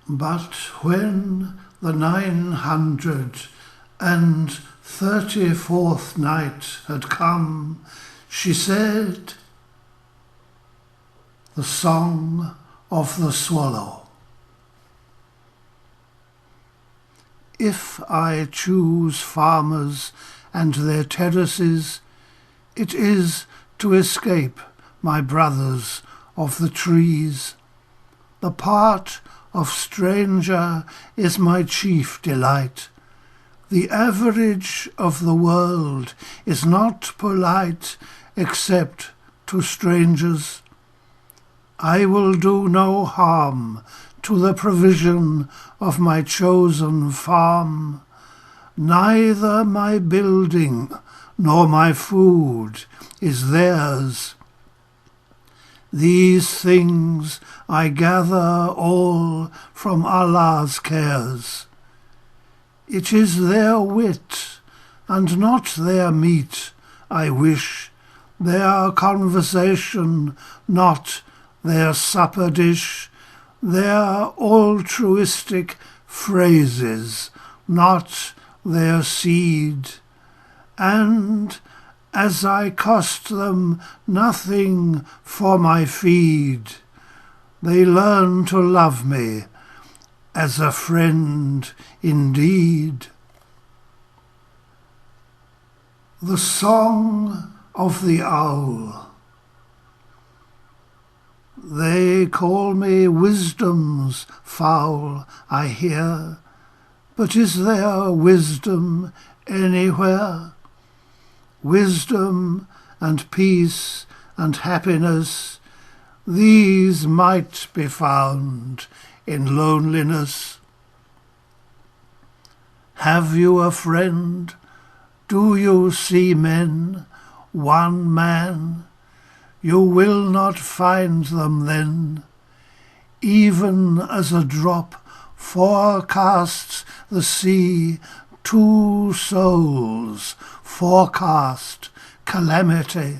But when the 934th night had come, she said, the Song of the Swallow. If I choose farmers and their terraces, it is to escape my brothers of the trees. The part of stranger is my chief delight. The average of the world is not polite except to strangers. I will do no harm to the provision of my chosen farm. Neither my building nor my food is theirs. These things I gather all from Allah's cares. It is their wit and not their meat I wish, their conversation not their supper dish, their altruistic phrases, not their seed. And as I cost them nothing for my feed, they learn to love me as a friend indeed. The Song of the Owl. They call me wisdom's fowl, I hear, but is there wisdom anywhere? Wisdom and peace and happiness, these might be found in loneliness. Have you a friend? Do you see men, one man? You will not find them then, even as a drop forecasts the sea, two souls forecast calamity.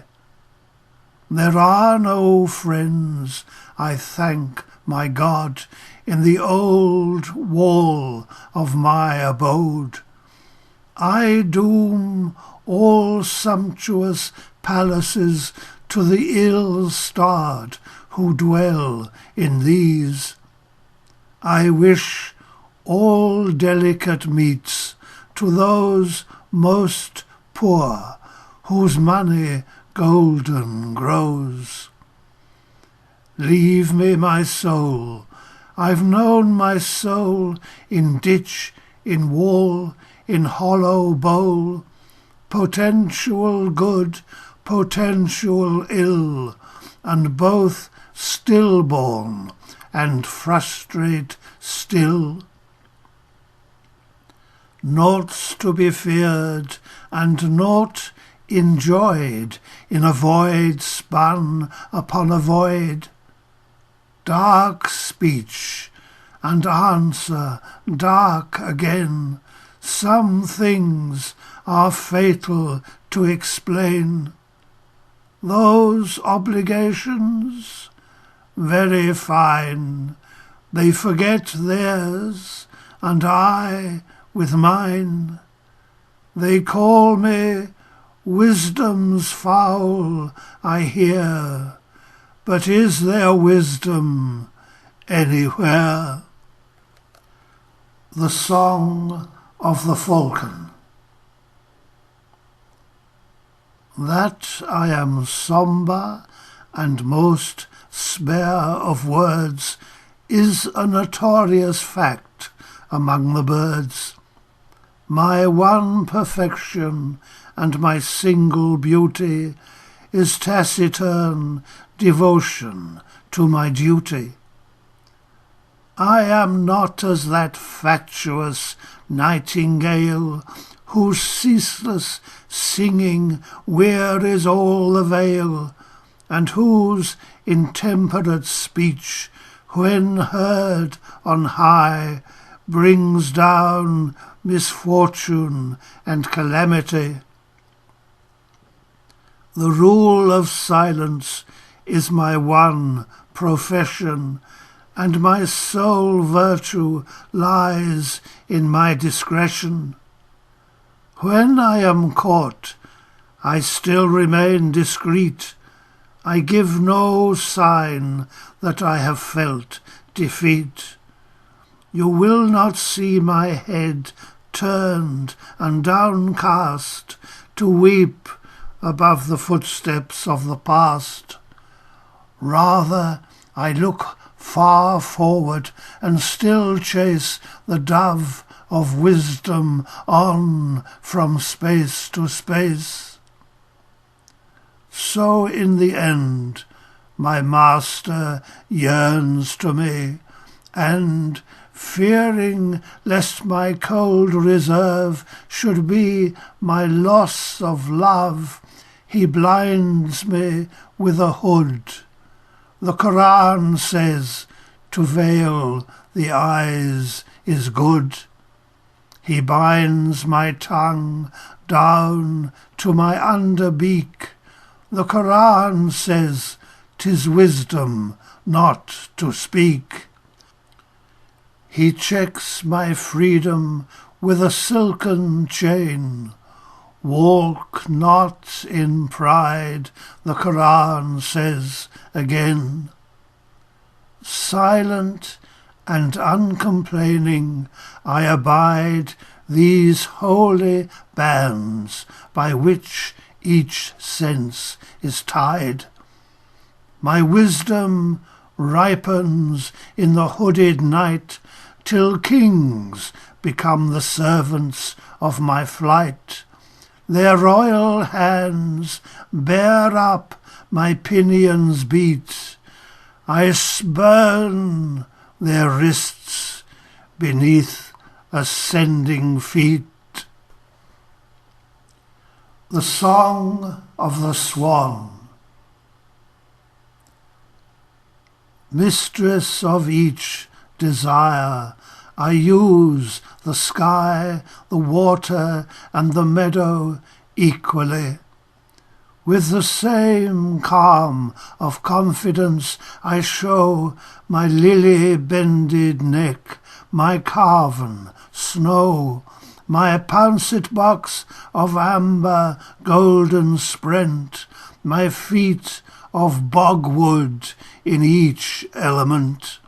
There are no friends, I thank my God, in the old wall of my abode. I doom all sumptuous palaces to the ill-starred who dwell in these. I wish all delicate meats to those most poor, whose money golden grows. Leave me my soul. I've known my soul in ditch, in wall, in hollow bowl, potential good, potential ill, and both stillborn and frustrate still. Naught's to be feared and naught enjoyed in a void spun upon a void. Dark speech and answer dark again. Some things are fatal to explain. Those obligations, very fine, they forget theirs, and I with mine. They call me wisdom's fowl, I hear, but is there wisdom anywhere? The Song of the Falcon. That I am sombre and most spare of words is a notorious fact among the birds. My one perfection and my single beauty is taciturn devotion to my duty. I am not as that fatuous nightingale whose ceaseless singing wearies all the vale, and whose intemperate speech, when heard on high, brings down misfortune and calamity. The rule of silence is my one profession, and my sole virtue lies in my discretion. When I am caught, I still remain discreet. I give no sign that I have felt defeat. You will not see my head turned and downcast to weep above the footsteps of the past. Rather, I look far forward and still chase the dove of wisdom on from space to space. So in the end, my master yearns to me, and, fearing lest my cold reserve should be my loss of love, he blinds me with a hood. The Quran says, to veil the eyes is good. He binds my tongue down to my underbeak. The Quran says, 'tis wisdom not to speak. He checks my freedom with a silken chain. Walk not in pride, the Quran says again. Silent and uncomplaining, I abide these holy bands by which each sense is tied. My wisdom ripens in the hooded night, till kings become the servants of my flight. Their royal hands bear up my pinions beat. I spurn their wrists beneath ascending feet. The Song of the Swan. Mistress of each desire, I use the sky, the water, and the meadow equally. With the same calm of confidence I show my lily-bended neck, my carven snow, my pouncet box of amber golden sprent, my feet of bogwood in each element.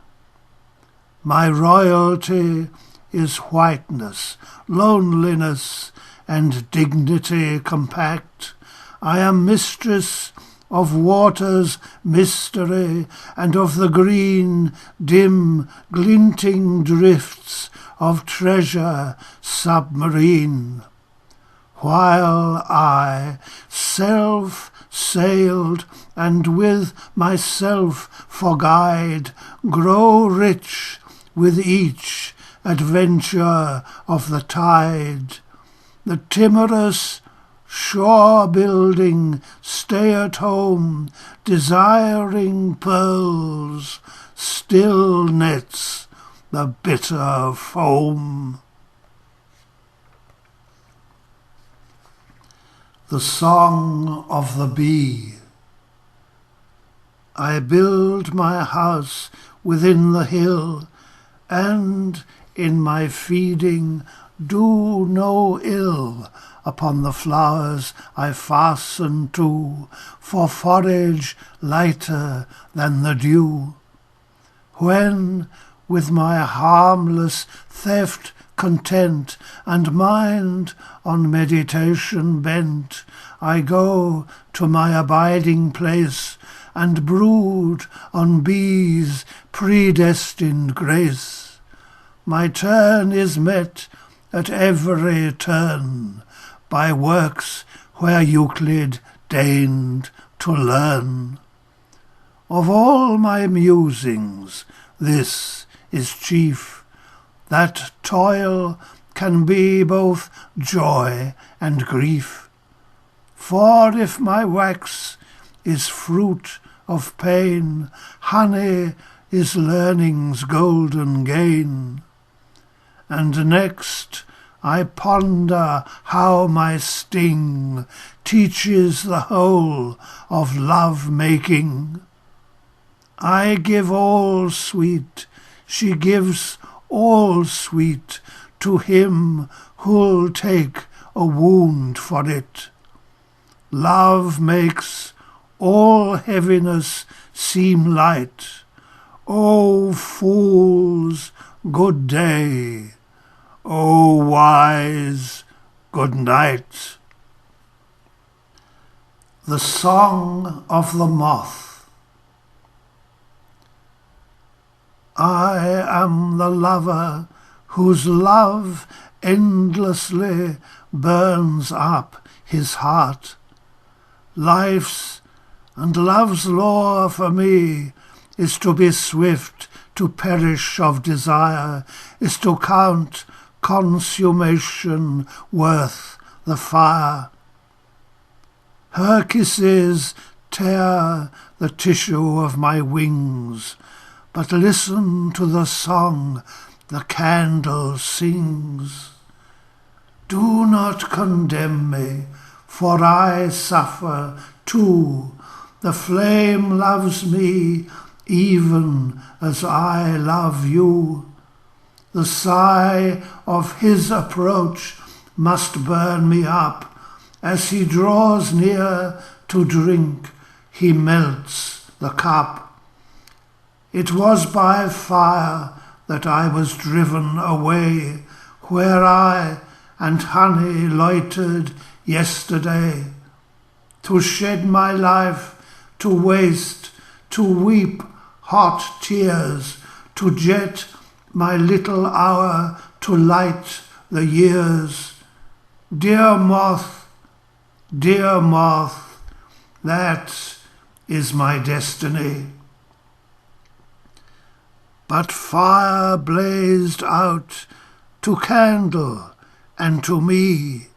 My royalty is whiteness, loneliness, and dignity compact. I am mistress of water's mystery, and of the green, dim, glinting drifts of treasure submarine. While I, self-sailed and with myself for guide, grow rich with each adventure of the tide. The timorous shore-building stay-at-home, desiring pearls, still nets the bitter foam. The Song of the Bee. I build my house within the hill, and in my feeding do no ill upon the flowers I fasten to, for forage lighter than the dew. When, with my harmless theft content, and mind on meditation bent, I go to my abiding place, and brood on bees' predestined grace. My turn is met at every turn by works where Euclid deigned to learn. Of all my musings this is chief, that toil can be both joy and grief. For if my wax is fruit of pain, honey is learning's golden gain. And next I ponder how my sting teaches the whole of love-making. I give all sweet, she gives all sweet to him who'll take a wound for it. Love makes all heaviness seem light. O fools, good day. O wise, good night. The Song of the Moth. I am the lover whose love endlessly burns up his heart. Life's and love's law for me is to be swift to perish of desire, is to count consummation worth the fire. Her kisses tear the tissue of my wings, but listen to the song the candle sings. Do not condemn me, for I suffer too. The flame loves me even as I love you. The sigh of his approach must burn me up. As he draws near to drink, he melts the cup. It was by fire that I was driven away, where I and honey loitered yesterday, to shed my life, to waste, to weep hot tears, to jet my little hour, to light the years. Dear moth, that is my destiny. But fire blazed out to candle and to me.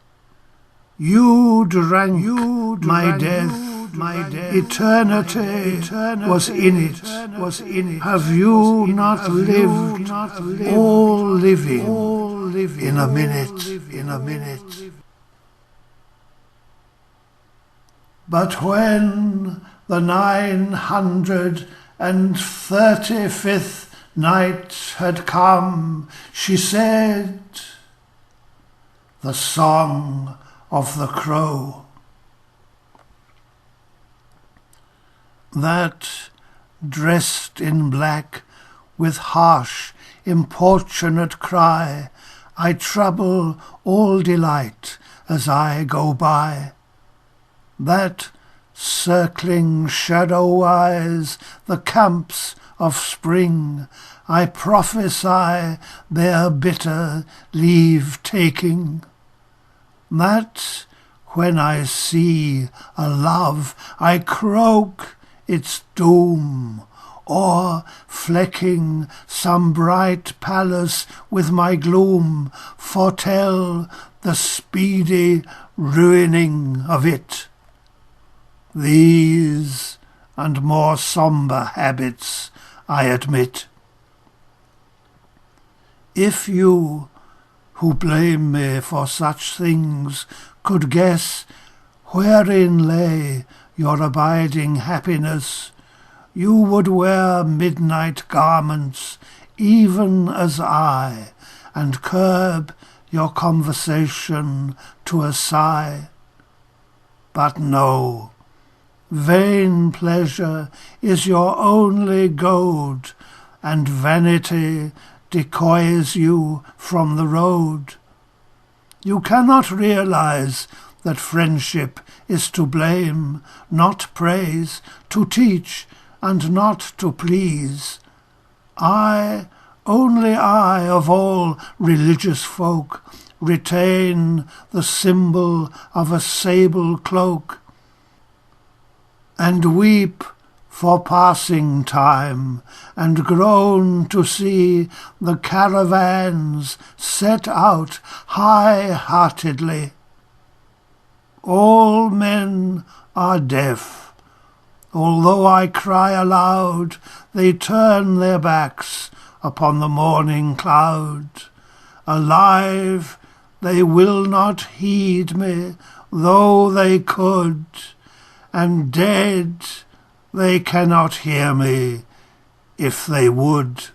You drank my death. Eternity was in it. Have you not lived all living in a minute? But when the 935th night had come, she said, the Song of the Crow. That, dressed in black, with harsh, importunate cry, I trouble all delight as I go by. That, circling shadow-wise the camps of spring, I prophesy their bitter leave-taking. That, when I see a love, I croak its doom, or, flecking some bright palace with my gloom, foretell the speedy ruining of it. These and more sombre habits I admit. If you, who blame me for such things, could guess wherein lay your abiding happiness, you would wear midnight garments even as I, and curb your conversation to a sigh. But no, vain pleasure is your only goad, and vanity decoys you from the road. You cannot realize that friendship is to blame, not praise, to teach and not to please. I, only I of all religious folk, retain the symbol of a sable cloak, and weep for passing time, and groan to see the caravans set out high-heartedly. All men are deaf. Although I cry aloud, they turn their backs upon the morning cloud. Alive, they will not heed me, though they could, and dead, they cannot hear me if they would.